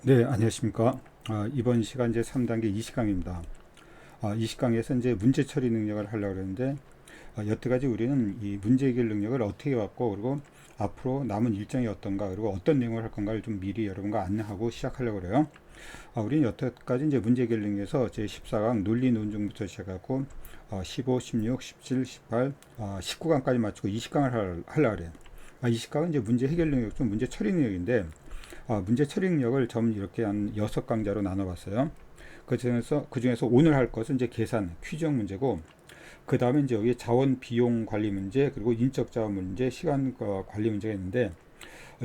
네, 안녕하십니까. 이번 시간 이제 3단계 20강입니다. 20강에서 이제 문제 처리 능력을 하려고 그러는데, 여태까지 우리는 이 문제 해결 능력을 어떻게 갖고, 그리고 앞으로 남은 일정이 어떤가, 그리고 어떤 내용을 할 건가를 좀 미리 여러분과 안내하고 시작하려고 그래요. 우리는 여태까지 이제 문제 해결 능력에서 제 14강 논리 논증부터 시작하고, 15, 16, 17, 18, 19강까지 마치고 20강을 하려고 그래요. 20강은 이제 문제 해결 능력, 좀 문제 처리 능력인데, 문제 처리 능력을 전 이렇게 한 6강자로 나눠봤어요. 그 중에서 오늘 할 것은 이제 계산, 퀴즈형 문제고, 그 다음에 이제 여기 자원 비용 관리 문제, 그리고 인적 자원 문제, 시간 관리 문제가 있는데,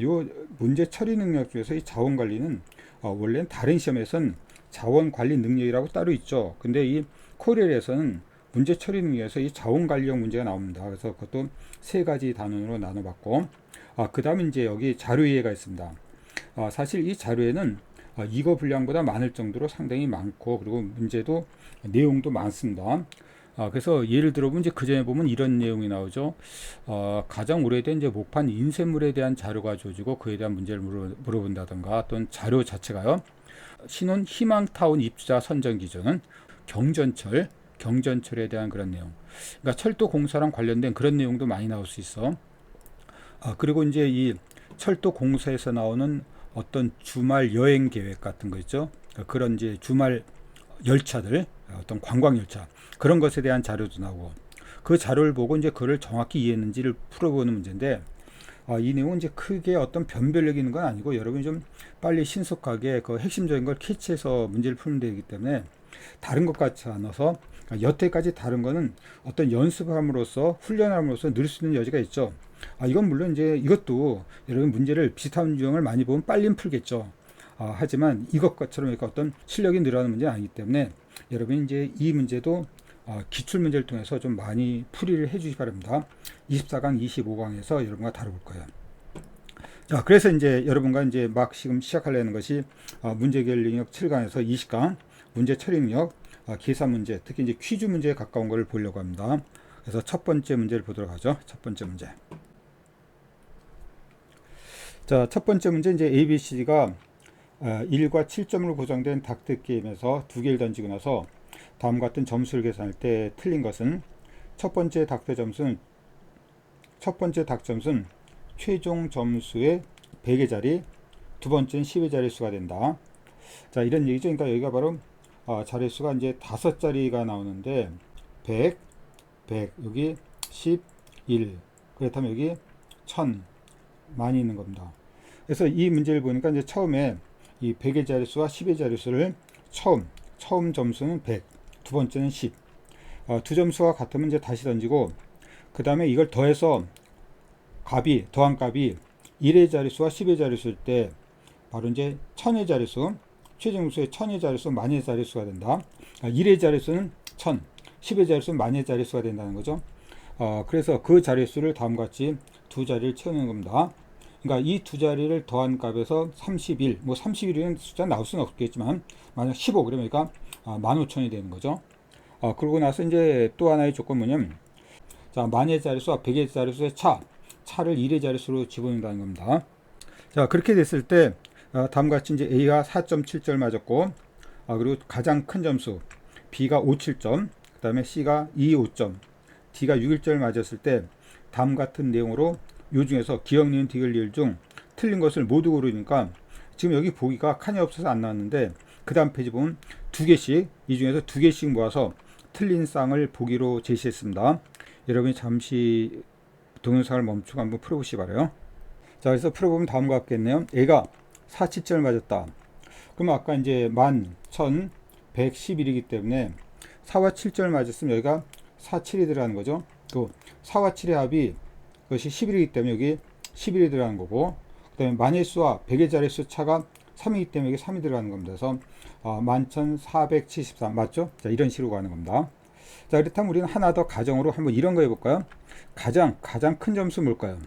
요 문제 처리 능력 중에서 이 자원 관리는 원래는 다른 시험에선 자원 관리 능력이라고 따로 있죠. 근데 이 코리엘에서는 문제 처리 능력에서 이 자원 관리형 문제가 나옵니다. 그래서 그것도 세 가지 단원으로 나눠봤고, 그 다음에 이제 여기 자료 이해가 있습니다. 사실 이 자료에는 이거 분량보다 많을 정도로 상당히 많고, 그리고 문제도 내용도 많습니다. 그래서 예를 들어보면 이제 그 전에 보면 이런 내용이 나오죠. 가장 오래된 이제 목판 인쇄물에 대한 자료가 주어지고 그에 대한 문제를 물어본다던가, 또는 자료 자체가요. 신혼 희망타운 입주자 선정 기준은 경전철에 대한 그런 내용. 그러니까 철도 공사랑 관련된 그런 내용도 많이 나올 수 있어. 그리고 이제 이 철도 공사에서 나오는 어떤 주말 여행 계획 같은 거 있죠. 그런 이제 주말 열차들, 어떤 관광 열차, 그런 것에 대한 자료도 나오고, 그 자료를 보고 이제 그걸 정확히 이해했는지를 풀어보는 문제인데, 이 내용은 이제 크게 어떤 변별력이 있는 건 아니고, 여러분이 좀 빨리 신속하게 그 핵심적인 걸 캐치해서 문제를 풀면 되기 때문에 다른 것 같지 않아서, 여태까지 다른 거는 어떤 연습함으로써 훈련함으로써 늘 수 있는 여지가 있죠. 이건 물론 이제 이것도 여러분 문제를 비슷한 유형을 많이 보면 빨리 풀겠죠. 하지만 이것처럼 어떤 실력이 늘어나는 문제는 아니기 때문에 여러분이 이제 이 문제도 기출 문제를 통해서 좀 많이 풀이를 해주시기 바랍니다. 24강, 25강에서 여러분과 다뤄볼 거예요. 자, 그래서 이제 여러분과 이제 막 지금 시작하려는 것이 문제 해결 능력 7강에서 20강 문제 처리 능력, 계산 문제, 특히 이제 퀴즈 문제에 가까운 것을 보려고 합니다. 그래서 첫 번째 문제를 보도록 하죠. 첫 번째 문제. 자, 첫 번째 문제 이제 ABC가 1과 7점으로 구성된 닥터 게임에서 두 개를 던지고 나서 다음 같은 점수를 계산할 때 틀린 것은 첫 번째 닥 점수는 최종 점수의 100의 자리, 두 번째는 10의 자릿수가 된다. 자, 이런 얘기죠. 그러니까 여기가 바로 자릿수가 이제 5자리가 나오는데 100, 여기 10, 1. 그렇다면 여기 1000 많이 있는 겁니다. 그래서 이 문제를 보니까 이제 처음에 이 100의 자릿수와 10의 자릿수를 처음 점수는 100, 두 번째는 10. 두 점수가 같으면 이제 다시 던지고, 그 다음에 이걸 더해서 더한 값이 1의 자릿수와 10의 자릿수일 때 바로 이제 1000의 자릿수, 최종수의 1000의 자릿수, 만의 자릿수가 된다. 1의 자릿수는 1000, 10의 자릿수는 만의 자릿수가 된다는 거죠. 그래서 그 자릿수를 다음과 같이 두 자리를 채우는 겁니다. 그러니까 이 두 자리를 더한 값에서 31, 뭐 31이라는 숫자 나올 수는 없겠지만, 만약 15 그러니까 15,000이 되는 거죠. 그러고 나서 이제 또 하나의 조건 뭐냐면, 자, 만의 자릿수와 100의 자릿수의 차를 1의 자릿수로 집어넣는다는 겁니다. 자, 그렇게 됐을 때 다음과 같이 이제 A가 4.7점 맞았고, 그리고 가장 큰 점수 B가 5.7점, 그 다음에 C가 2.5점, D가 6.1점을 맞았을 때 다음 같은 내용으로 요 중에서 기억, 니은, 디귿, 리을 중 틀린 것을 모두 고르니까, 지금 여기 보기가 칸이 없어서 안 나왔는데 그 다음 페이지 보면 두 개씩, 이 중에서 두 개씩 모아서 틀린 쌍을 보기로 제시했습니다. 여러분이 잠시 동영상을 멈추고 한번 풀어보시기 바라요. 자, 그래서 풀어보면 다음과 같겠네요. A가 4.7점을 맞았다. 그럼 아까 이제 11,111이기 때문에 4와 7점을 맞았으면 여기가 4, 7이 들어가는 거죠. 또 4와 7의 합이 그것이 11이기 때문에 여기 11이 들어가는 거고, 그 다음에 만의 수와 100의 자릿수 차가 3이기 때문에 여기 3이 들어가는 겁니다. 그래서 11,473 맞죠? 자, 이런 식으로 가는 겁니다. 자, 그렇다면 우리는 하나 더 가정으로 한번 이런 거 해볼까요? 가장 큰 점수 뭘까요?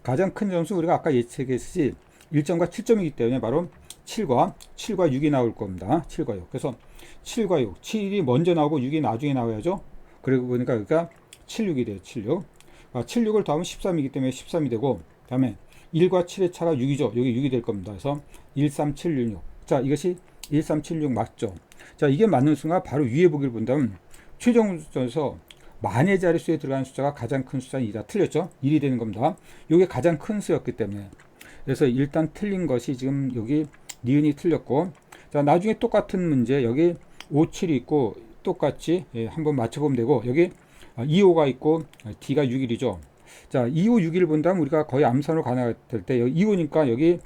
가장 큰 점수 우리가 아까 예측했듯이 1점과 7점이기 때문에 바로 7과 6이 나올 겁니다. 7과 6. 그래서 7과 6. 7이 먼저 나오고 6이 나중에 나와야죠. 그리고 보니까 여기가 7, 6이 돼요. 7, 6. 7, 6을 더하면 13이기 때문에 13이 되고, 그 다음에 1과 7의 차가 6이죠. 여기 6이 될 겁니다. 그래서 1, 3, 7, 6, 6. 자, 이것이 1376 맞죠? 자, 이게 맞는 순간 바로 위에 보기를 본다면 최종 점수에서 만의 자릿수에 들어가는 숫자가 가장 큰 숫자는 2다. 틀렸죠? 1이 되는 겁니다. 이게 가장 큰 수였기 때문에. 그래서 일단 틀린 것이 지금 여기 니은이 틀렸고, 자, 나중에 똑같은 문제 여기 5, 7이 있고 똑같이 한번 맞춰보면 되고, 여기 2, 5가 있고 D가 6일이죠. 자, 2, 5, 6일 본다면 우리가 거의 암산으로 가능할 때 여기 2, 5니까 여기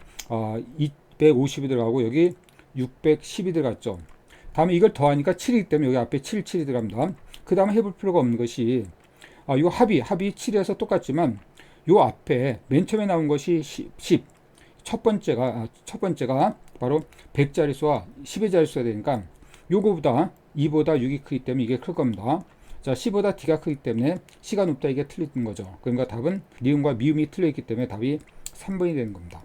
250이 들어가고 여기 610이 들어갔죠. 다음에 이걸 더하니까 7이기 때문에 여기 앞에 7, 7이 들어갑니다. 그 다음에 해볼 필요가 없는 것이 요 합이 7에서 똑같지만 요 앞에 맨 처음에 나온 것이 10. 첫 번째가 바로 100자릿수와 10의 자릿수가 되니까 요거보다 2보다 6이 크기 때문에 이게 클 겁니다. 자, C보다 D가 크기 때문에 C가 높다, 이게 틀린 거죠. 그러니까 답은 니은과 미음이 틀려 있기 때문에 답이 3번이 되는 겁니다.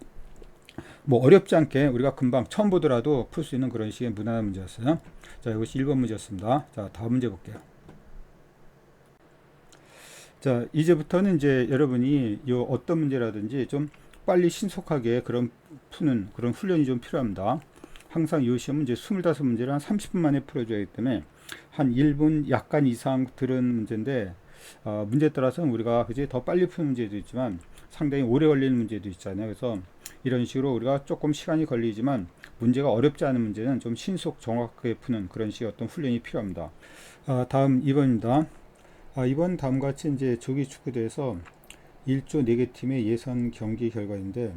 뭐 어렵지 않게 우리가 금방 처음 보더라도 풀 수 있는 그런 식의 무난한 문제였어요. 자, 이것이 1번 문제였습니다. 자, 다음 문제 볼게요. 자, 이제부터는 이제 여러분이 요 어떤 문제라든지 좀 빨리 신속하게 푸는 그런 훈련이 좀 필요합니다. 항상 이 시험은 이제 25문제를 한 30분 만에 풀어줘야 하기 때문에 한 1분 약간 이상 들은 문제인데, 문제에 따라서는 우리가 그지 더 빨리 푸는 문제도 있지만 상당히 오래 걸리는 문제도 있잖아요. 그래서 이런 식으로 우리가 조금 시간이 걸리지만 문제가 어렵지 않은 문제는 좀 신속 정확하게 푸는 그런 식의 어떤 훈련이 필요합니다. 다음 2번입니다. 이번 다음과 같이 이제 조기 축구대회에서 1조 4개 팀의 예선 경기 결과인데,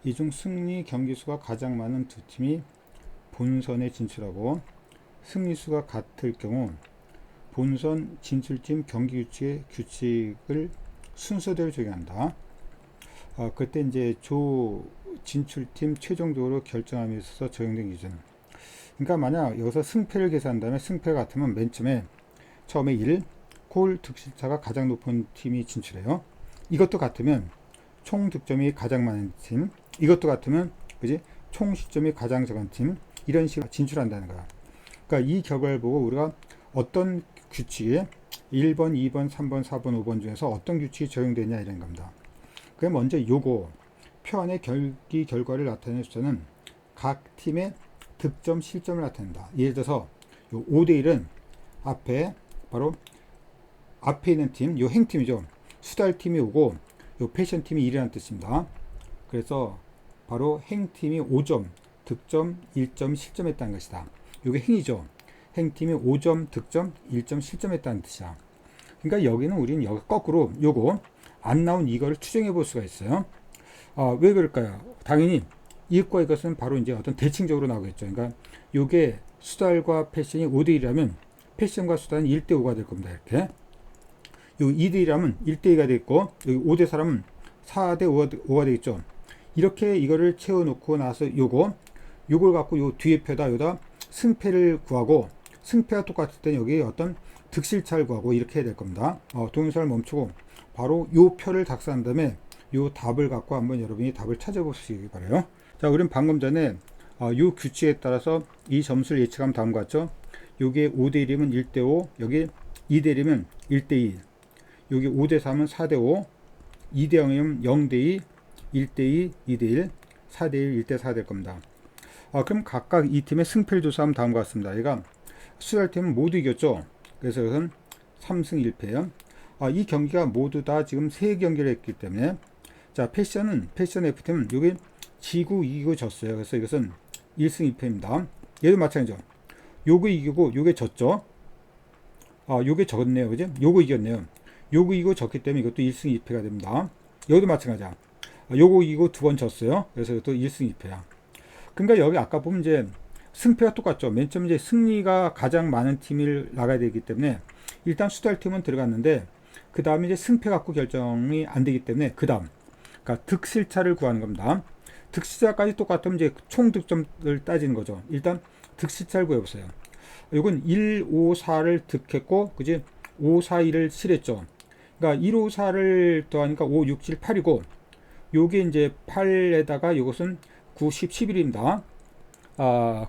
이 중 승리 경기수가 가장 많은 두 팀이 본선에 진출하고 승리수가 같을 경우 본선 진출팀 경기 규칙을 순서대로 적용한다. 그때 이제 조 진출팀 최종적으로 결정함에 있어서 적용된 기준. 그러니까 만약 여기서 승패를 계산한다면 승패 같으면 맨 처음에 1, 골 득실차가 가장 높은 팀이 진출해요. 이것도 같으면 총 득점이 가장 많은 팀, 이것도 같으면 그지 총 실점이 가장 적은 팀, 이런 식으로 진출한다는 거야. 그러니까 이 결과를 보고 우리가 어떤 규칙에 1번, 2번, 3번, 4번, 5번 중에서 어떤 규칙이 적용되냐 이런 겁니다. 그럼 먼저 요거 표 안에 경기 결과를 나타내는 숫자는 각 팀의 득점, 실점을 나타낸다. 예를 들어서 요 5대1은 앞에 바로 앞에 있는 팀, 요 행팀이죠. 수달팀이 오고 요 패션팀이 1이라는 뜻입니다. 그래서 바로 행팀이 5점, 득점, 1점, 실점했다는 것이다. 요게 행이죠. 행팀이 5점, 득점, 1점, 실점했다는 뜻이야. 그러니까 여기는 우리는 여기 거꾸로 요거 안 나온 이거를 추정해 볼 수가 있어요. 왜 그럴까요? 당연히 이것과 이것은 바로 이제 어떤 대칭적으로 나오겠죠. 그러니까 요게 수달과 패션이 5대1이라면 패션과 수달은 1대5가 될 겁니다. 이렇게. 요 2대1이라면 1대2가 되겠고, 여기 5대4라면 4대5가 되겠죠. 이렇게 이거를 채워놓고 나서 요걸 갖고 요 뒤에 표다 여기다 승패를 구하고, 승패가 똑같을 때는 여기 어떤 득실차를 구하고 이렇게 해야 될 겁니다. 동영상을 멈추고 바로 요 표를 작성한 다음에 요 답을 갖고 한번 여러분이 답을 찾아보시기 바라요. 자, 우린 방금 전에 요 규칙에 따라서 이 점수를 예측하면 다음과 같죠. 요게 5대1이면 1대5, 여기 2대1이면 1대2, 여기 5대3은 4대5, 2대0이면 0대2, 1대2, 2대1, 4대1, 1대4 될 겁니다. 그럼 각각 이 팀의 승패를 조사하면 다음과 같습니다. 얘가 수달팀은 모두 이겼죠. 그래서 이것은 3승 1패예요. 이 경기가 모두 다 지금 3경기를 했기 때문에, 자, 패션 F팀은 여기 지고 이기고 졌어요. 그래서 이것은 1승 2패입니다. 얘도 마찬가지죠. 요거 이기고 요게 졌죠. 요게 졌네요. 그죠? 요거 이겼네요. 요거 이기고 졌기 때문에 이것도 1승 2패가 됩니다. 여기도 마찬가지야. 요거 이기고 두 번 졌어요. 그래서 이것도 1승 2패야. 그러니까 여기 아까 보면 이제 승패가 똑같죠. 맨 처음 이제 승리가 가장 많은 팀이 나가야 되기 때문에 일단 수달팀은 들어갔는데, 그 다음에 이제 승패 갖고 결정이 안 되기 때문에 그 다음, 그러니까 득실차를 구하는 겁니다. 득실차까지 똑같으면 이제 총 득점을 따지는 거죠. 일단 득실차를 구해보세요. 이건 1, 5, 4를 득했고, 그지? 5, 4, 2를 실했죠. 그러니까 1, 5, 4를 더하니까 5, 6, 7, 8이고, 요게 이제 8에다가 이것은 9, 10, 11입니다.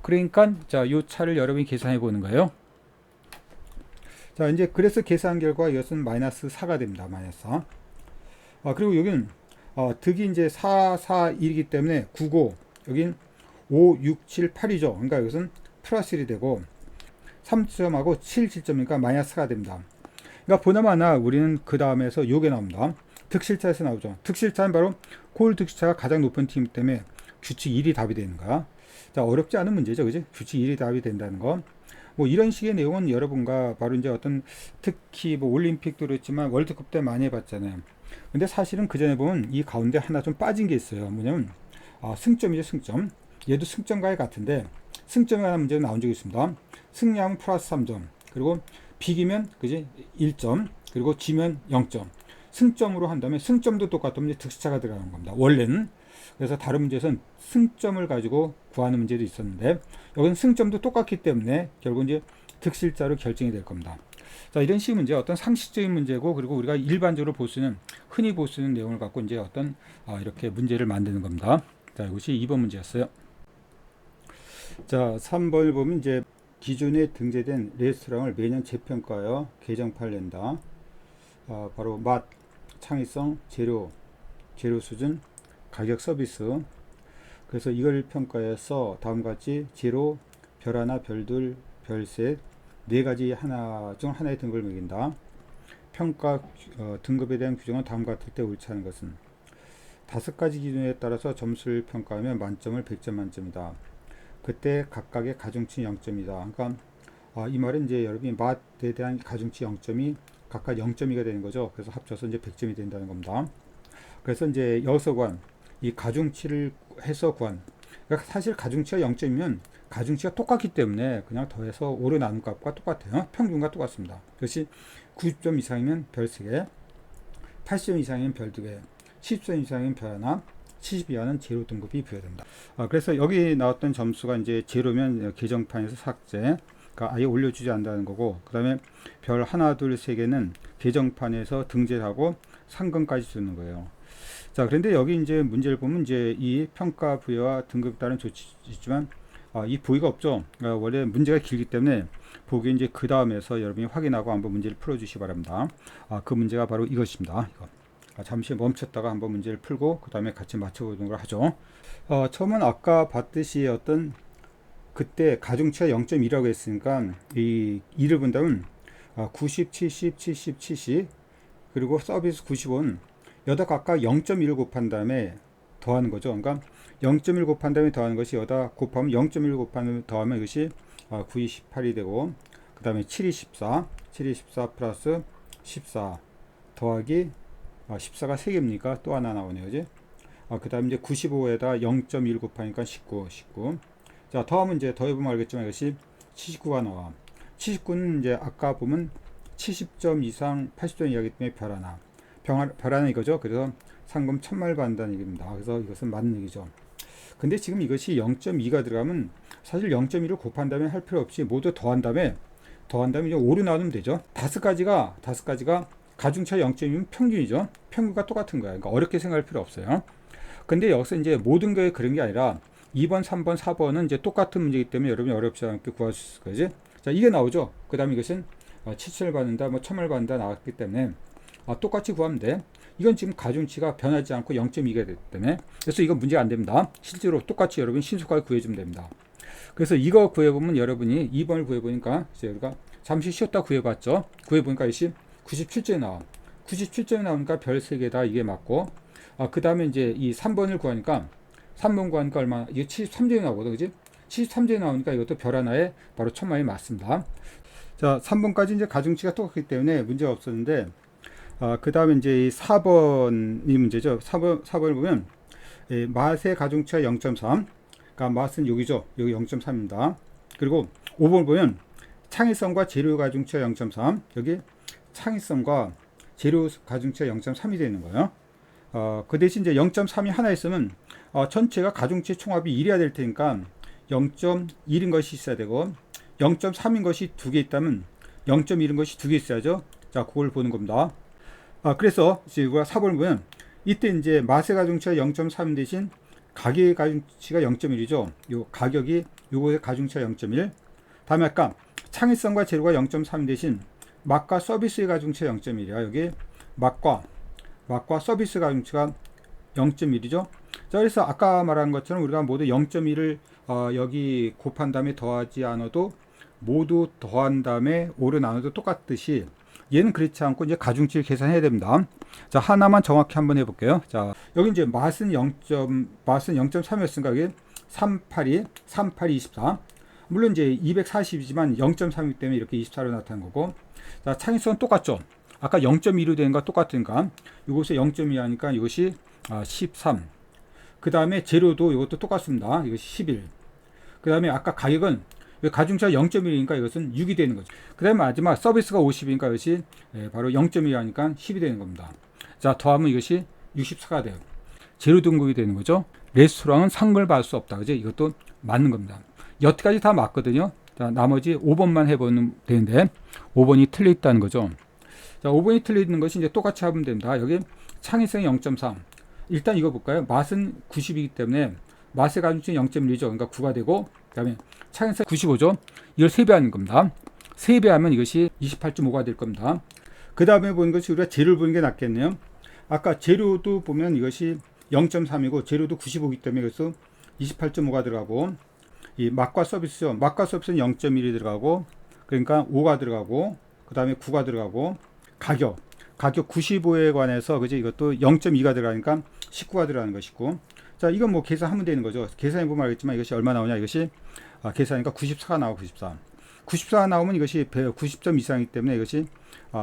그러니까 자, 요 차를 여러분이 계산해 보는 거예요. 자, 이제 그래서 계산 결과 이것은 마이너스 4가 됩니다. 마이너스 4. 그리고 여기는 득이 이제 4, 4, 1이기 때문에 9고, 여긴 5, 6, 7, 8이죠. 그러니까 이것은 플러스 1이 되고 3점하고 7, 7점이니까 마이너스가 됩니다. 그러니까 보나마나 우리는 그 다음에서 요게 나옵니다. 득실차에서 나오죠. 득실차는 바로 골 득실차가 가장 높은 팀 때문에 규칙 1이 답이 되는 거야. 자, 어렵지 않은 문제죠. 그지? 규칙 1이 답이 된다는 거. 뭐 이런 식의 내용은 여러분과 바로 이제 어떤 특히 뭐 올림픽도 그렇지만 월드컵 때 많이 해봤잖아요. 근데 사실은 그 전에 보면 이 가운데 하나 좀 빠진 게 있어요. 뭐냐면 승점이죠. 승점. 얘도 승점과의 같은데 승점에 관한 문제가 나온 적이 있습니다. 승리하면 플러스 3점, 그리고 비기면 그지 1점, 그리고 지면 0점. 승점으로 한다면 승점도 똑같으면 득실차가 들어가는 겁니다. 원래는. 그래서 다른 문제에서는 승점을 가지고 구하는 문제도 있었는데 여기는 승점도 똑같기 때문에 결국 이제 득실자로 결정이 될 겁니다. 자, 이런 식의 문제 어떤 상식적인 문제고, 그리고 우리가 일반적으로 볼 수 있는, 흔히 볼 수 있는 내용을 갖고 이제 어떤 이렇게 문제를 만드는 겁니다. 자, 이것이 2번 문제였어요. 자, 3번을 보면 이제 기존에 등재된 레스토랑을 매년 재평가하여 개정판을 낸다. 바로 맛, 창의성, 재료 수준, 가격, 서비스. 그래서 이걸 평가해서 다음과 같이 제로, 별 하나, 별둘, 별셋, 네 가지 하나 중 하나의 등급을 매긴다. 평가 등급에 대한 규정은 다음과 같을 때 옳지 않은 것은 5가지 기준에 따라서 점수를 평가하면 만점을 100점 만점이다. 그때 각각의 가중치 0점이다. 그러니까 이 말은 이제 여러분이 맛에 대한 가중치 0점이 각각 0.2가 되는 거죠. 그래서 합쳐서 이제 100점이 된다는 겁니다. 그래서 이제 여기서 구한 이 가중치를 해서 구한, 그러니까 사실 가중치가 0점이면 가중치가 똑같기 때문에 그냥 더해서 5로 나눈 값과 똑같아요. 평균과 똑같습니다. 그것이 90점 이상이면 별 3개, 80점 이상이면 별 2개, 10점 이상이면 별 하나, 70 이하는 제로 등급이 부여된다. 그래서 여기 나왔던 점수가 이제 제로면 개정판에서 삭제, 그러니까 아예 올려주지 않는다는 거고, 그 다음에 별 하나, 둘, 세 개는 개정판에서 등재하고 상금까지 주는 거예요. 자, 그런데 여기 이제 문제를 보면 이제 이 평가 부여와 등급에 따른 조치 있지만 이 보기가 없죠. 원래 문제가 길기 때문에 보기 이제 그 다음에서 여러분이 확인하고 한번 문제를 풀어주시기 바랍니다. 그 문제가 바로 이것입니다. 이거. 잠시 멈췄다가 한번 문제를 풀고 그 다음에 같이 맞춰보는 걸 하죠. 처음은 아까 봤듯이 어떤 그때 가중치가 0.2라고 했으니까 이 2를 본다면 90, 70, 70, 70 그리고 서비스 90원 여기다 각각 0.1을 곱한 다음에 더하는 거죠. 그러니까 0.1 곱한 다음에 더하는 것이 여기다 곱하면 0.1 곱한 다음에 더하면 이것이 9이 18이 되고, 그 다음에 7이 14, 7이 14 플러스 14 더하기 14가 3개입니까? 또 하나 나오네요. 그지? 그 다음에 이제 95에다 0.1 곱하니까 19. 자, 더하면 이제 더해보면 알겠지만 이것이 79가 나와. 79는 이제 아까 보면 70점 이상 80점 이하기 때문에 별 하나. 별 하나 이거죠. 그래서 상금 1000마일 받는다는 얘기입니다. 그래서 이것은 맞는 얘기죠. 근데 지금 이것이 0.2가 들어가면 사실 0.2를 곱한 다음에 할 필요 없이 모두 더한 다음에 이제 5로 나누면 되죠. 5가지가 가중치가 0.2면 평균이죠. 평균과 똑같은 거야. 그러니까 어렵게 생각할 필요 없어요. 근데 여기서 이제 모든 게 그런 게 아니라 2번, 3번, 4번은 이제 똑같은 문제이기 때문에 여러분이 어렵지 않게 구할 수 있을 거지. 자, 이게 나오죠. 그 다음에 이것은 7천을 받는다, 1000을 받는다 나왔기 때문에 똑같이 구하면 돼. 이건 지금 가중치가 변하지 않고 0.2가 됐기 때문에, 그래서 이건 문제가 안 됩니다. 실제로 똑같이 여러분 신속하게 구해주면 됩니다. 그래서 이거 구해보면 여러분이 2번을 구해보니까 이제 우리가 잠시 쉬었다 구해봤죠. 구해보니까 이것이 97점이 나와. 97점이 나오니까 별 3개다 이게 맞고, 그 다음에 이제 이 3번을 구하니까 3번 구하니까 얼마, 이게 73점이 나오거든, 그지? 73점이 나오니까 이것도 별 하나에 바로 1000만이 맞습니다. 자, 3번까지 이제 가중치가 똑같기 때문에 문제가 없었는데, 그 다음에 이제 이 4번이 문제죠. 4번을 보면, 맛의 가중치가 0.3. 그러니까 맛은 여기죠. 여기 0.3입니다. 그리고 5번을 보면, 창의성과 재료 가중치가 0.3. 여기 창의성과 재료 가중치가 0.3이 되는 거예요. 그 대신 이제 0.3이 하나 있으면, 전체가 가중치 총합이 1이어야 될 테니까, 0.1인 것이 있어야 되고, 0.3인 것이 2개 있다면, 0.1인 것이 2개 있어야죠. 자, 그걸 보는 겁니다. 그래서 이제 우리가 4번을 보면 이때 이제 맛의 가중치가 0.3 대신 가격의 가중치가 0.1이죠. 요 가격이 요거의 가중치가 0.1. 다음에 아까 창의성과 재료가 0.3 대신 맛과 서비스의 가중치가 0.1이야. 여기 맛과 서비스 가중치가 0.1이죠. 자, 그래서 아까 말한 것처럼 우리가 모두 0.1을 여기 곱한 다음에 더하지 않아도 모두 더한 다음에 5로 나눠도 똑같듯이 얘는 그렇지 않고 이제 가중치를 계산해야 됩니다. 자, 하나만 정확히 한번 해볼게요. 자, 여기 이제 맛은 0.3이었으니까 여기 38이 24. 물론 이제 240이지만 0.3이기 때문에 이렇게 24로 나타난 거고. 자, 창의성은 똑같죠. 아까 0.2로 되는 거 똑같으니까 이곳에 0.2 하니까 이것이 13. 그 다음에 재료도 이것도 똑같습니다. 이것이 11. 그 다음에 아까 가격은 가중치가 0.1이니까 이것은 6이 되는 거죠. 그 다음에 마지막 서비스가 50이니까 이것이 바로 0.1 하니까 10이 되는 겁니다. 자, 더하면 이것이 64가 돼요. 재료 등급이 되는 거죠. 레스토랑은 상금을 받을 수 없다. 그죠? 이것도 맞는 겁니다. 여태까지 다 맞거든요. 자, 나머지 5번만 해보면 되는데 5번이 틀려있다는 거죠. 자, 5번이 틀려있는 것이 이제 똑같이 하면 됩니다. 여기 창의성이 0.3. 일단 이거 볼까요? 맛은 90이기 때문에 맛의 가중치는 0.1이죠. 그러니까 9가 되고, 그 다음에 창의성 95죠. 이걸 3배하는 겁니다. 3배하면 이것이 28.5가 될 겁니다. 그 다음에 보는 것이 우리가 재료를 보는 게 낫겠네요. 아까 재료도 보면 이것이 0.3이고 재료도 95이기 때문에 그래서 28.5가 들어가고, 이 맛과 서비스죠. 맛과 서비스는 0.1이 들어가고, 그러니까 5가 들어가고, 그 다음에 9가 들어가고, 가격 95에 관해서 그지 이것도 0.2가 들어가니까 19가 들어가는 것이고, 자, 이건 뭐 계산하면 되는 거죠. 계산해 보면 알겠지만 이것이 얼마 나오냐, 이것이 계산하니까 94가 나오고 94가 나오면 이것이 90점 이상이기 때문에 이것이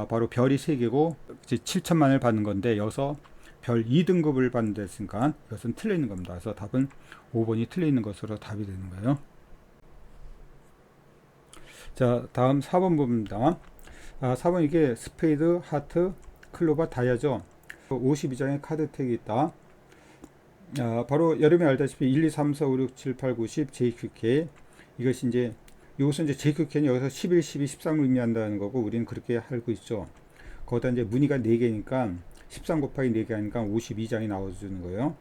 바로 별이 3개고 7천만을 받는 건데, 여기서 별 2등급을 받는 데 있으니까 이것은 틀려 있는 겁니다. 그래서 답은 5번이 틀려 있는 것으로 답이 되는 거예요. 자, 다음 4번 봅니다. 4번 이게 스페이드, 하트, 클로바, 다이아죠. 52장의 카드 택이 있다. 바로 여러분이 알다시피 1, 2, 3, 4, 5, 6, 7, 8, 9, 10 JQK, 이것이 이제 이것은 이제 JQK는 여기서 11, 12, 13을 의미한다는 거고, 우리는 그렇게 알고 있죠. 거기다 이제 무늬가 4개니까 13 곱하기 4개 하니까 52장이 나와주는 거예요.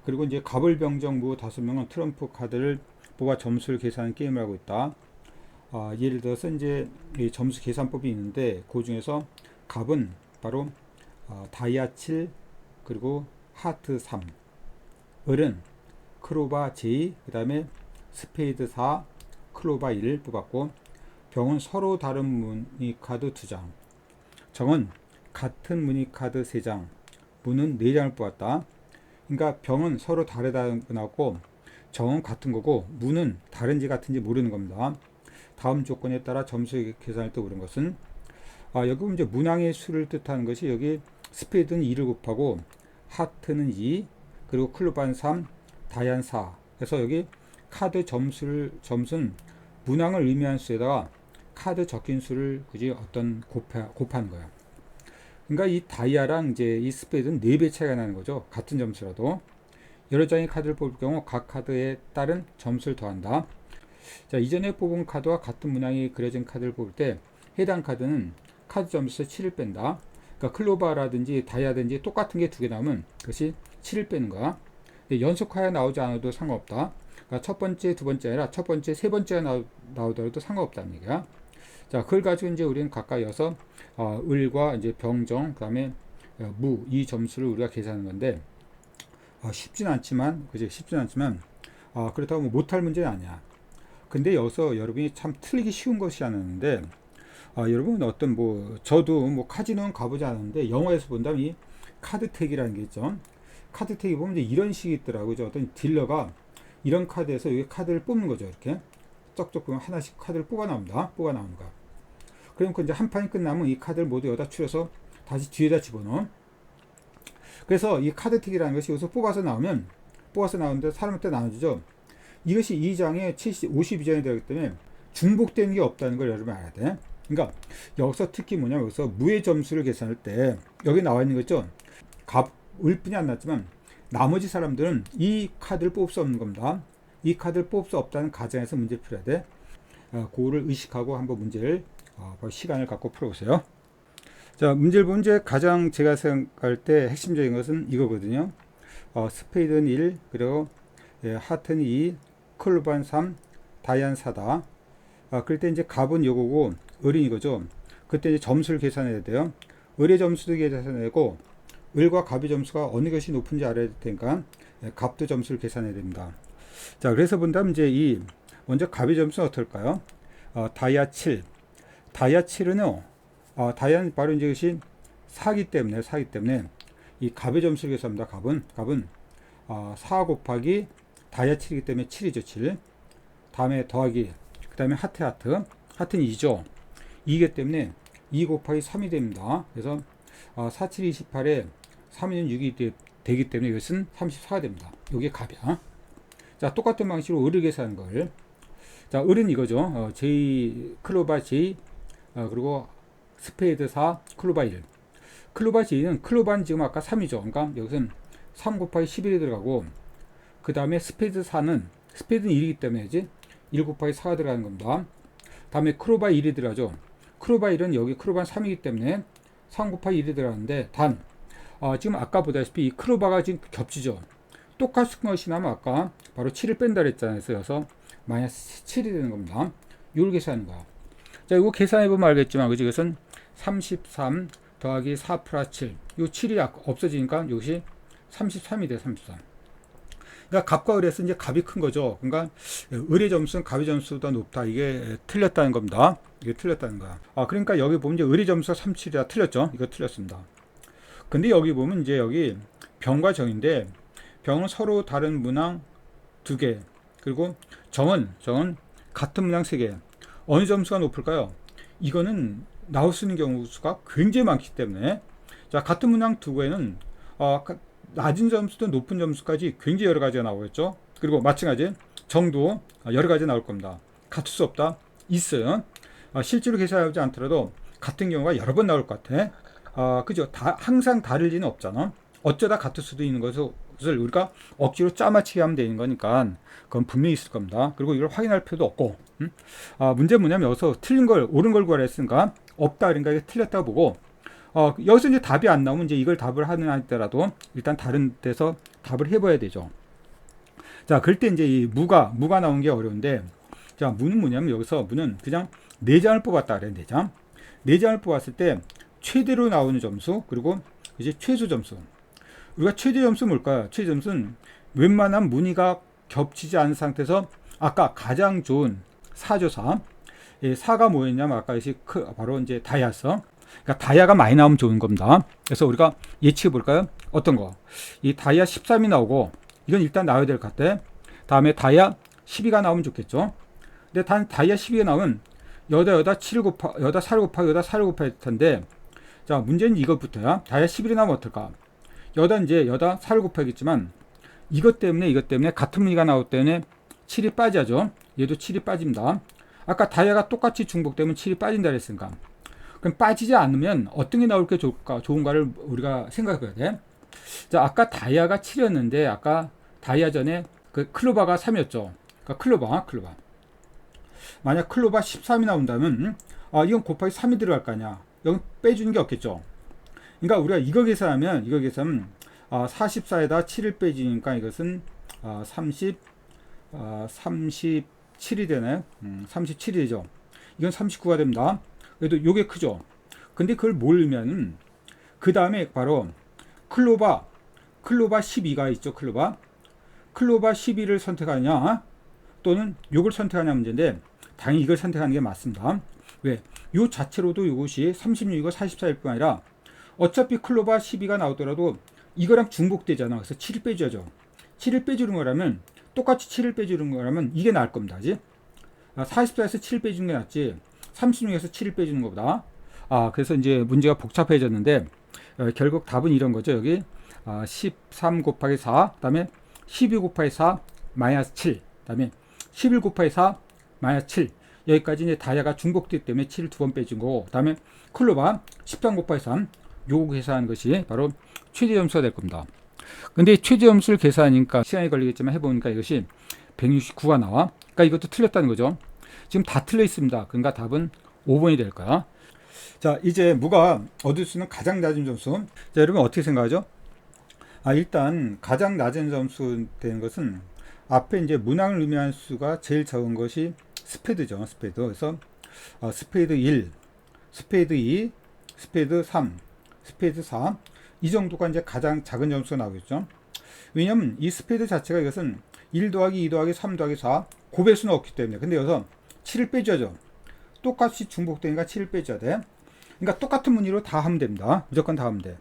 그리고 이제 가불병정무 5명은 트럼프 카드를 뽑아 점수를 계산하는 게임을 하고 있다. 예를 들어서 이제 점수 계산법이 있는데, 그 중에서 갑은 바로 다이아 7, 그리고 하트 3, 을은 클로바 J, 그 다음에 스페이드 4, 클로바 1 뽑았고, 병은 서로 다른 무늬 카드 2장, 정은 같은 무늬 카드 3장, 무는 4장을 뽑았다. 그러니까 병은 서로 다르다고 나왔고, 정은 같은 거고, 무는 다른지 같은지 모르는 겁니다. 다음 조건에 따라 점수 계산할 때 옳은 것은, 여기 보면 이제 문항의 수를 뜻하는 것이, 여기 스페이드는 2를 곱하고, 하트는 2, 그리고 클로바는 3, 다이아는 4. 그래서 여기 카드 점수는 문항을 의미하는 수에다가 카드 적힌 수를 굳이 곱하는 거예요. 그러니까 이 다이아랑 이제 이 스페이드는 4배 차이가 나는 거죠. 같은 점수라도. 여러 장의 카드를 뽑을 경우 각 카드에 따른 점수를 더한다. 자, 이전에 뽑은 카드와 같은 문항이 그려진 카드를 뽑을 때 해당 카드는 카드 점수 7을 뺀다. 그러니까 클로바라든지 다이아든지 똑같은 게 2개 나오면 그것이 7을 빼는 거야. 연속하여 나오지 않아도 상관없다. 그러니까 첫 번째, 두 번째 아니라 첫 번째, 세 번째가 나오더라도 상관없다는 얘기야. 자, 그걸 가지고 이제 우리는 각각 이어서 을과 이제 병정, 그다음에 무, 이 점수를 우리가 계산하는 건데, 쉽진 않지만, 그지? 쉽진 않지만, 그렇다고 뭐 못할 문제는 아니야. 근데 여기서 여러분이 참 틀리기 쉬운 것이 하나인데, 여러분 어떤 저도 카지노는 가보지 않았는데, 영화에서 본다면 이 카드택이라는 게 있죠. 카드택이 보면 이제 이런 식이 있더라고요. 어떤 딜러가 이런 카드에서 여기 카드를 뽑는 거죠. 이렇게 쩍쩍 보면 하나씩 카드를 뽑아 나옵니다. 뽑아 나오는 거. 그럼 이제 한 판이 끝나면 이 카드를 모두 여기다 추려서 다시 뒤에다 집어넣어. 그래서 이 카드택이라는 것이 여기서 뽑아서 나오는데 사람한테 나눠주죠. 이것이 2장에 52장이 되기 때문에 중복되는 게 없다는 걸 여러분 알아야 돼. 그러니까 여기서 특히 뭐냐면, 여기서 무의 점수를 계산할 때 여기 나와 있는 거죠. 을 뿐이 안 났지만 나머지 사람들은 이 카드를 뽑을 수 없는 겁니다. 이 카드를 뽑을 수 없다는 가정에서 문제를 풀어야 돼. 그거를 의식하고 한번 문제를 시간을 갖고 풀어보세요. 자, 문제를 보면 이제 가장 제가 생각할 때 핵심적인 것은 이거거든요. 스페이드는 1, 그리고 하트는 2, 클로바는 3, 다이아는 4다. 그럴 때 이제 갑은 요거고 을은 이거죠. 그때 이제 점수를 계산해야 돼요. 을의 점수도 계산해고, 을과 갑의 점수가 어느 것이 높은지 알아야 될 테니까 갑도 점수를 계산해야 됩니다. 자, 그래서 본다면 이제 이 먼저 갑의 점수는 어떨까요? 다이아 7. 다이아 7은요. 다이아는 바로 이제 이것이 4기 때문에 이 갑의 점수를 계산합니다. 갑은 4 곱하기 다이아 7이기 때문에 7이죠. 7. 다음에 더하기 그 다음에 하트는 2죠. 2이기 때문에 2 곱하기 3이 됩니다. 그래서 4, 7, 28에 3은 6이 되기 때문에 이것은 34가 됩니다. 이게 갑이야. 자, 똑같은 방식으로 을을 계산하는 걸. 자, 을은 이거죠. J, 클로바 J, 그리고 스페이드 4, 클로바 1. 클로바 J는, 클로바는 지금 아까 3이죠. 그러니까 여기서는 3 곱하기 11이 들어가고, 그 다음에 스페이드 4는, 스페이드는 1이기 때문에 이제 1 곱하기 4가 들어가는 겁니다. 다음에 클로바 1이 들어가죠. 클로바 1은 여기 클로바는 3이기 때문에 3 곱하기 1이 들어가는데, 지금 아까 보다시피 이 클로바가 지금 겹치죠. 똑같은 것이 나면 아까 바로 7을 뺀다 그랬잖아요. 그래서 마이너스 7이 되는 겁니다. 이걸 계산하는 거야. 자, 이거 계산해보면 알겠지만, 그지? 이것은 33 더하기 4 플러스 7. 이 7이 없어지니까 이것이 33이 돼, 33. 그러니까 갑과 을에서 이제 갑이 큰 거죠. 그러니까 을의 점수는 갑의 점수보다 높다. 이게 틀렸다는 겁니다. 이게 틀렸다는 거야. 그러니까 여기 보면 이제 을의 점수가 37이라 틀렸죠. 이거 틀렸습니다. 근데 여기 보면 이제 여기 병과 정인데, 병은 서로 다른 문항 2개, 그리고 정은 같은 문항 3개. 어느 점수가 높을까요? 이거는 나올 수 있는 경우 수가 굉장히 많기 때문에, 자, 같은 문항 2개는 낮은 점수도 높은 점수까지 굉장히 여러 가지가 나오겠죠. 그리고 마찬가지 정도 여러 가지 나올 겁니다. 같을 수 없다? 있어요. 실제로 계산하지 않더라도 같은 경우가 여러 번 나올 것 같아. 그죠? 항상 다를 리는 없잖아. 어쩌다 같을 수도 있는 것을 우리가 억지로 짜맞추게 하면 되는 거니까 그건 분명히 있을 겁니다. 그리고 이걸 확인할 필요도 없고, 문제는 뭐냐면 여기서 틀린 걸, 옳은 걸 구하라 했으니까 없다, 그러니까 이게 틀렸다고 보고, 여기서 이제 답이 안 나오면 이제 이걸 답을 하더라도 일단 다른 데서 답을 해봐야 되죠. 자, 그럴 때 이제 이 무가 나온 게 어려운데, 자, 무는 뭐냐면 여기서 무는 그냥 4장을 뽑았다 그래. 4장. 4장을 뽑았을 때 최대로 나오는 점수, 그리고 이제 최소 점수. 우리가 최대 점수 뭘까요? 최대 점수는 웬만한 무늬가 겹치지 않은 상태에서 아까 가장 좋은 4죠, 4. 4가 뭐였냐면 아까 바로 이제 다이아서. 그러니까 다이아가 많이 나오면 좋은 겁니다. 그래서 우리가 예측해 볼까요? 어떤 거? 이 다이아 13이 나오고, 이건 일단 나와야 될 것 같아. 다음에 다이아 12가 나오면 좋겠죠. 근데 다이아 12가 나오면 여다 4를 곱하기 4를 곱할 텐데, 자, 문제는 이것부터야. 다이아 11이 나오면 어떨까? 여다 4를 곱하겠지만, 이것 때문에 같은 무늬가 나오기 때문에 7이 빠져죠. 얘도 7이 빠집니다. 아까 다이아가 똑같이 중복되면 7이 빠진다 그랬으니까. 그럼 빠지지 않으면 어떤 게 나올 게 좋은가를 우리가 생각해 봐야 돼. 자, 아까 다이아가 7이었는데, 아까 다이아 전에 그 클로바가 3이었죠. 그러니까 클로바. 만약 클로바 13이 나온다면, 이건 곱하기 3이 들어갈 거 아니야. 여기 빼주는 게 없겠죠. 그러니까 우리가 이거 계산하면 44에다 7을 빼주니까 이것은 37이 되나요? 37이 되죠. 이건 39가 됩니다. 그래도 요게 크죠. 근데 그걸 몰면 그 다음에 바로 클로바 12가 있죠. 클로바 12를 선택하냐 또는 요걸 선택하냐 문제인데, 당연히 이걸 선택하는 게 맞습니다. 왜? 요 자체로도 이것이 36이고 44일 뿐 아니라 어차피 클로바 12가 나오더라도 이거랑 중복되잖아. 그래서 7을 빼줘야죠. 7을 빼주는 거라면, 똑같이 7을 빼주는 거라면 이게 나을 겁니다. 그지? 44에서 7을 빼주는 게 낫지 36에서 7을 빼주는 것보다. 그래서 이제 문제가 복잡해졌는데, 결국 답은 이런 거죠. 여기 13 곱하기 4, 그 다음에 12 곱하기 4 마이너스 7, 그 다음에 11 곱하기 4 마이너스 7. 여기까지 이제 다이아가 중복되기 때문에 7을 2번 빼준 거고, 그 다음에 클로바 13 곱하기 3, 요거 계산하는 것이 바로 최대 점수가 될 겁니다. 근데 최대 점수를 계산하니까 시간이 걸리겠지만 해보니까 이것이 169가 나와. 그러니까 이것도 틀렸다는 거죠. 지금 다 틀려 있습니다. 그러니까 답은 5번이 될 거야. 자, 이제 무가 얻을 수 있는 가장 낮은 점수. 자, 여러분 어떻게 생각하죠? 일단 가장 낮은 점수 되는 것은 앞에 이제 문항을 의미하는 수가 제일 적은 것이 스페이드죠. 스페이드. 그래서 스페이드 1, 스페이드 2, 스페이드 3, 스페이드 4, 이 정도가 이제 가장 작은 점수가 나오겠죠. 왜냐면 이 스페이드 자체가 이것은 1 더하기 2 더하기 3 더하기 4 고배수는 없기 때문에. 근데 여기서 7을 빼줘야죠. 똑같이 중복되니까 7을 빼줘야 돼. 그러니까 똑같은 무늬로 다 하면 됩니다. 무조건 다 하면 돼.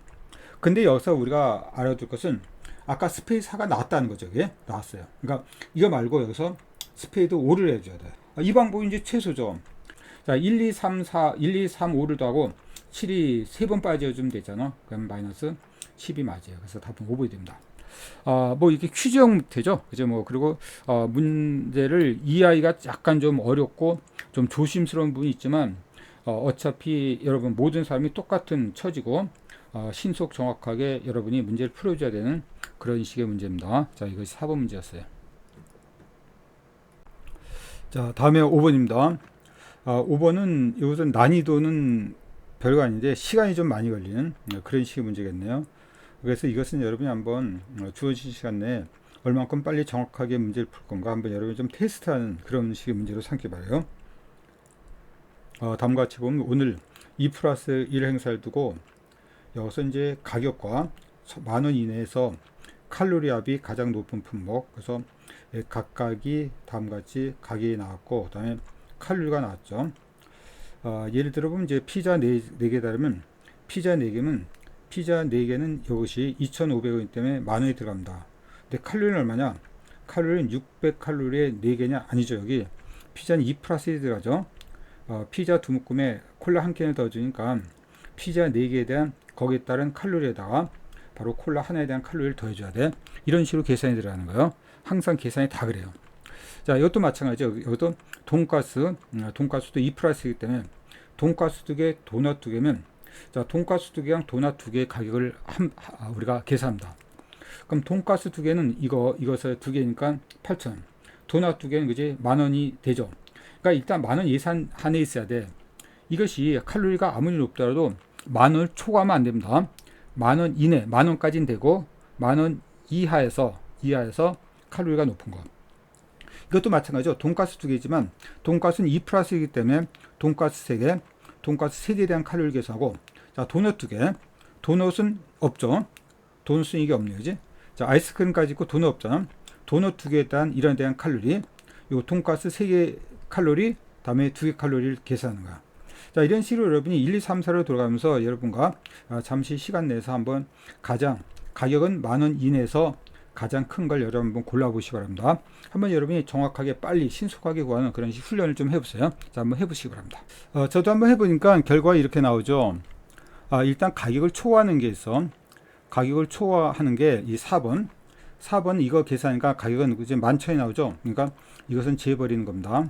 근데 여기서 우리가 알아둘 것은 아까 스페이드 4가 나왔다는 거죠. 이게 나왔어요. 그러니까 이거 말고 여기서 스페이드 5를 해줘야 돼. 이 방법이 이제 최소죠. 자, 1, 2, 3, 4, 1, 2, 3, 5를 더하고 7이 3번 빠져주면 되잖아. 그럼 마이너스 10이 맞아요. 그래서 답은 5번이 됩니다. 뭐 이게 퀴즈형 문제죠. 그죠? 뭐 그리고 문제를 이해하기가 약간 좀 어렵고 좀 조심스러운 부분이 있지만 어차피 여러분 모든 사람이 똑같은 처지고 신속 정확하게 여러분이 문제를 풀어줘야 되는 그런 식의 문제입니다. 자, 이것이 4번 문제였어요. 자, 다음에 5번입니다. 5번은 이것은 난이도는 별거 아닌데 시간이 좀 많이 걸리는 그런 식의 문제겠네요. 그래서 이것은 여러분이 한번 주어진 시간 내에 얼만큼 빨리 정확하게 문제를 풀 건가 한번 여러분이 좀 테스트하는 그런 식의 문제로 삼기 바라요. 다음과 같이 보면 오늘 2 플러스 1 행사를 두고 여기서 이제 가격과 10,000원 이내에서 칼로리 합이 가장 높은 품목, 그래서 각각이 다음과 같이 가격이 나왔고 그 다음에 칼로리가 나왔죠. 예를 들어 보면 이제 피자 4개 다르면 피자 4개면 피자 4개는 이것이 2,500원 때문에 10,000원이 들어갑니다. 근데 칼로리는 얼마냐? 칼로리는 600칼로리에 4개냐? 아니죠. 여기 피자는 2 플러스 1이 들어가죠. 피자 2묶음에 콜라 1캔을 더 주니까 피자 4개에 대한 거기에 따른 칼로리에다가 바로 콜라 하나에 대한 칼로리를 더해줘야 돼. 이런 식으로 계산이 들어가는 거예요. 항상 계산이 다 그래요. 자, 이것도 마찬가지죠. 이것도 돈가스도 2 플러스이기 때문에 돈가스 2개, 도넛 2개면 자, 돈가스 2개랑 도넛 2개의 가격을 우리가 계산합니다. 그럼 돈가스 2개는 이것을 2개니까 8,000원. 도넛 2개는 그지 10,000원이 되죠. 그러니까 일단 10,000원 예산 안에 있어야 돼. 이것이 칼로리가 아무리 높더라도 10,000원을 초과하면 안 됩니다. 10,000원 이내, 10,000원까지는 되고 10,000원 이하에서 칼로리가 높은 거. 이것도 마찬가지죠. 돈가스 2개지만 돈가스는 2 플러스이기 때문에 돈가스 3개, 돈가스 3개에 대한 칼로리 계산하고 자, 도넛 2개. 도넛은 없죠. 도넛은 이게 없네요. 그지? 자, 아이스크림까지 있고 도넛 없잖아. 도넛 2개에 대한 이런 대한 칼로리, 요 돈가스 3개 칼로리, 다음에 2개 칼로리를 계산하는 거야. 자, 이런 식으로 여러분이 1, 2, 3, 4로 돌아가면서 여러분과 잠시 시간 내서 한번 가격은 10,000원 이내에서 가장 큰 걸 여러분 한번 골라보시기 바랍니다. 한번 여러분이 정확하게 빨리 신속하게 구하는 그런 식 훈련을 좀 해보세요. 자, 한번 해보시기 바랍니다. 저도 한번 해보니까 결과가 이렇게 나오죠. 일단 가격을 초과하는 게 있어. 가격을 초과하는 게 이 4번 이거 계산하니까 가격은 이제 11,000원이 나오죠. 그러니까 이것은 재버리는 겁니다.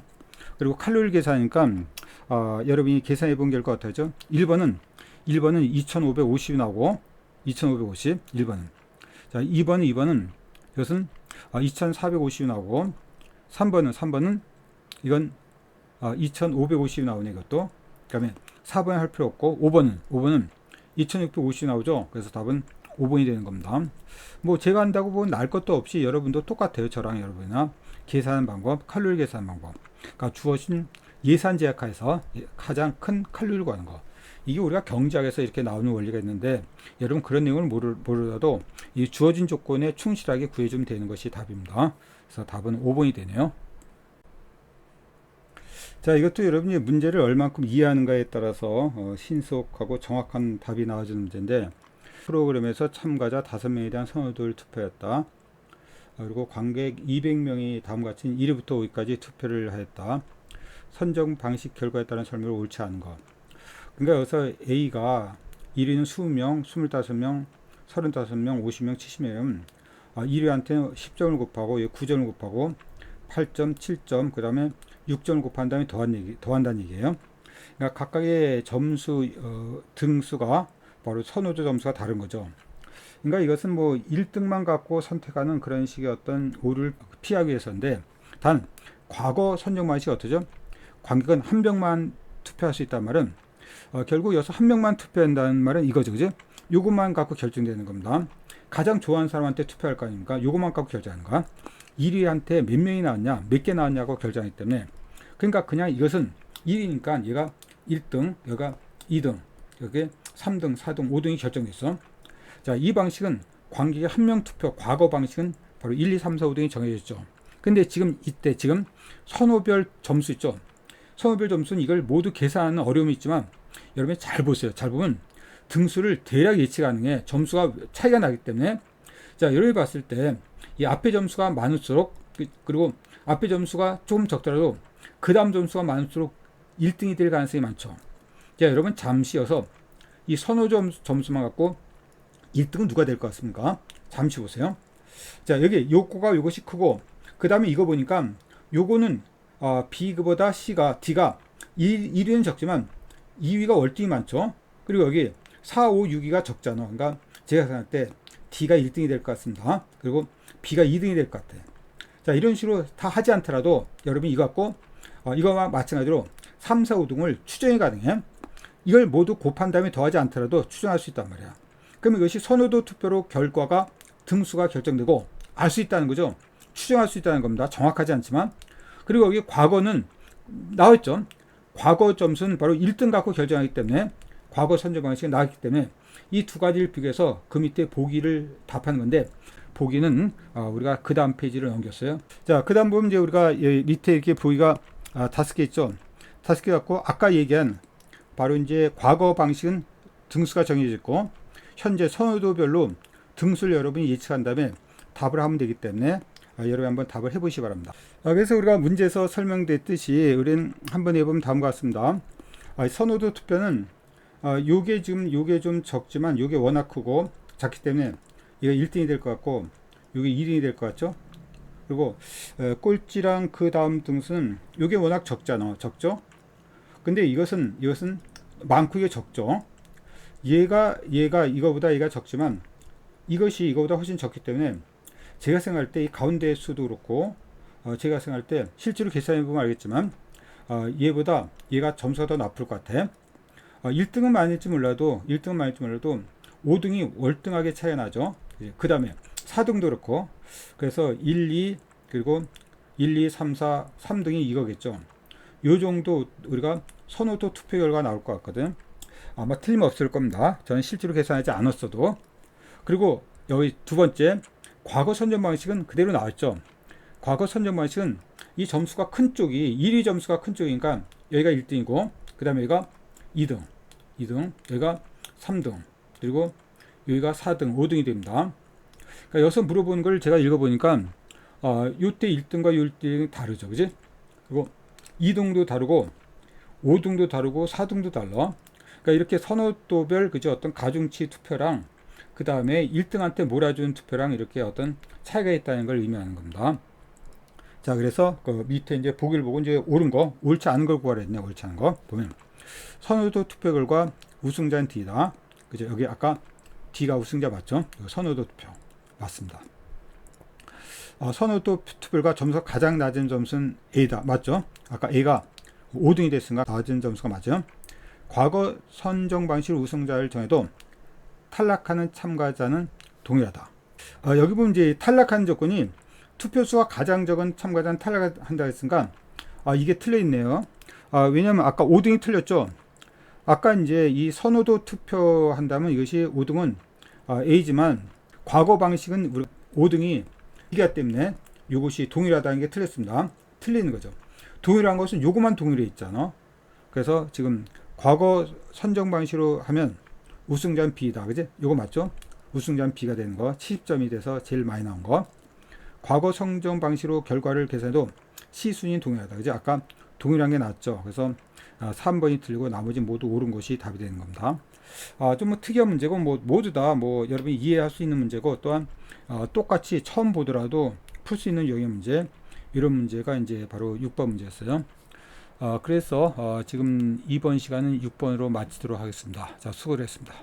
그리고 칼로리 계산하니까 여러분이 계산해 본 결과 어떠죠? 1번은 2,550이 나오고 2,550 1번은. 자, 2번은 이것은 2,450이 나오고 3번은 이건 2,550이 나오네. 이것도. 그다음에 4번에 할 필요 없고 5번은 2,650이 나오죠. 그래서 답은 5번이 되는 겁니다. 뭐 제가 한다고 뭐 날 것도 없이 여러분도 똑같아요. 저랑 여러분이나 계산하는 방법, 칼로리 계산 방법. 그러니까 주어진 예산 제약하에서 가장 큰 칼로리를 구하는 거. 이게 우리가 경제학에서 이렇게 나오는 원리가 있는데 여러분 그런 내용을 모르더라도 이 주어진 조건에 충실하게 구해주면 되는 것이 답입니다. 그래서 답은 5번이 되네요. 자, 이것도 여러분이 문제를 얼만큼 이해하는가에 따라서 신속하고 정확한 답이 나와주는 문제인데 프로그램에서 참가자 5명에 대한 선호도를 투표했다. 그리고 관객 200명이 다음과 같이 1위부터 5위까지 투표를 하였다. 선정 방식 결과에 따른 설명을 옳지 않은 것. 그러니까 여기서 A가 1위는 20명, 25명, 35명, 50명, 70명 1위한테 10점을 곱하고 9점을 곱하고 8점, 7점, 그 다음에 6점을 곱한 다음에 더한다는 얘기예요. 그러니까 각각의 점수 등수가 바로 선호도 점수가 다른 거죠. 그러니까 이것은 뭐 1등만 갖고 선택하는 그런 식의 어떤 오류를 피하기 위해서인데 단 과거 선정 방식이 어떠죠? 관객은 한 명만 투표할 수 있다는 말은 결국 여기서 한 명만 투표한다는 말은 이거죠. 그죠? 요것만 갖고 결정되는 겁니다. 가장 좋아하는 사람한테 투표할 거 아닙니까? 요것만 갖고 결정하는 거야. 1위한테 몇 명이 나왔냐, 몇 개 나왔냐고 결정하기 때문에 그러니까 그냥 이것은 1위니까 얘가 1등, 얘가 2등, 여기 3등, 4등, 5등이 결정됐어. 자, 이 방식은 관객의 한 명 투표, 과거 방식은 바로 1, 2, 3, 4, 5등이 정해졌죠. 근데 지금 이때 지금 선호별 점수 있죠. 선호별 점수는 이걸 모두 계산하는 어려움이 있지만 여러분이 잘 보세요. 잘 보면 등수를 대략 예측 가능해. 점수가 차이가 나기 때문에 자, 여러분이 봤을 때 이 앞에 점수가 많을수록 그리고 앞에 점수가 조금 적더라도 그 다음 점수가 많을수록 1등이 될 가능성이 많죠. 자, 여러분 잠시 여서 이 선호 점수만 갖고 1등은 누가 될 것 같습니까? 잠시 보세요. 자, 여기 요거가 요것이 크고 그 다음에 이거 보니까 요거는 B보다 D가 1위는 적지만 2위가 월등히 많죠. 그리고 여기 4, 5, 6위가 적잖아. 그러니까 제가 생각할 때 D가 1등이 될 것 같습니다. 그리고 B가 2등이 될 것 같아. 자, 이런 식으로 다 하지 않더라도 여러분이 이거 갖고 이거와 마찬가지로 3, 4, 5등을 추정이 가능해. 이걸 모두 곱한 다음에 더하지 않더라도 추정할 수 있단 말이야. 그럼 이것이 선호도 투표로 결과가 등수가 결정되고 알 수 있다는 거죠. 추정할 수 있다는 겁니다. 정확하지 않지만. 그리고 여기 과거는 나왔죠. 과거 점수는 바로 1등 갖고 결정하기 때문에 과거 선정 방식이 나왔기 때문에 이 두 가지를 비교해서 그 밑에 보기를 답하는 건데 보기는 우리가 그 다음 페이지를 넘겼어요. 자, 그 다음 보면 이제 우리가 밑에 이렇게 보기가 5개 있죠. 5개 갖고 아까 얘기한 바로 이제 과거 방식은 등수가 정해져 있고 현재 선호도별로 등수를 여러분이 예측한 다음에 답을 하면 되기 때문에 여러분 한번 답을 해보시기 바랍니다. 그래서 우리가 문제에서 설명됐듯이 우리는 한번 해보면 다음과 같습니다. 선호도 투표는 요게 좀 적지만 요게 워낙 크고 작기 때문에 이거 1등이 될 것 같고 요게 2등이 될 것 같죠. 그리고 꼴찌랑 그 다음 등수는 요게 워낙 적죠. 근데 이것은 많고 이게 적죠. 얘가 이거보다 얘가 적지만 이것이 이거보다 훨씬 적기 때문에 제가 생각할 때 이 가운데 수도 그렇고 제가 생각할 때 실제로 계산해 보면 알겠지만 얘보다 얘가 점수가 더 나쁠 것 같아. 1등은 많을지 몰라도 5등이 월등하게 차이가 나죠. 그 다음에 4등도 그렇고 그래서 1, 2 그리고 1, 2, 3, 4, 3등이 이거겠죠. 요 정도 우리가 선호도 투표 결과가 나올 것 같거든. 아마 틀림없을 겁니다. 저는 실제로 계산하지 않았어도. 그리고 여기 두 번째 과거 선정 방식은 그대로 나왔죠. 과거 선정 방식은 이 점수가 큰 쪽이 1위 점수가 큰 쪽이니까 여기가 1등이고 그 다음에 여기가 2등 여기가 3등 그리고 여기가 4등 5등이 됩니다. 그러니까 여기서 물어보는 걸 제가 읽어보니까 요때 1등과 1등이 다르죠. 그지? 그리고 2등도 다르고 5등도 다르고 4등도 달라. 그러니까 이렇게 선호도별 그죠? 어떤 가중치 투표랑 그 다음에 1등한테 몰아주는 투표랑 이렇게 어떤 차이가 있다는 걸 의미하는 겁니다. 자, 그래서 그 밑에 이제 보기를 보고 이제 옳은 거, 옳지 않은 걸 구하라 했네. 옳지 않은 거 보면 선호도 투표 결과 우승자는 D다. 그죠? 여기 아까 D가 우승자 맞죠? 선호도 투표 맞습니다. 선호도 투표 결과 점수가 가장 낮은 점수는 A다. 맞죠? 아까 A가 5등이 됐으니까 낮은 점수가 맞죠? 과거 선정 방식으로 우승자를 정해도 탈락하는 참가자는 동일하다. 여기 보면 이제 탈락하는 조건이 투표수가 가장 적은 참가자는 탈락한다 했으니까 이게 틀려 있네요. 왜냐면 아까 5등이 틀렸죠. 아까 이제 이 선호도 투표한다면 이것이 5등은 A지만 과거 방식은 5등이 B가 때문에 이것이 동일하다는 게 틀렸습니다. 틀리는 거죠. 동일한 것은 요것만 동일해 있잖아. 그래서 지금 과거 선정 방식으로 하면 우승자는 B다. 그지? 요거 맞죠? 우승자는 B가 되는 거. 70점이 돼서 제일 많이 나온 거. 과거 선정 방식으로 결과를 계산해도 C순위는 동일하다. 그지? 아까 동일한 게 나왔죠. 그래서 3번이 틀리고 나머지 모두 옳은 것이 답이 되는 겁니다. 좀 뭐 특이한 문제고 모두 다 여러분이 이해할 수 있는 문제고 또한 똑같이 처음 보더라도 풀 수 있는 유형의 문제. 이런 문제가 이제 바로 6번 문제였어요. 그래서 지금 이번 시간은 6번으로 마치도록 하겠습니다. 자, 수고를 했습니다.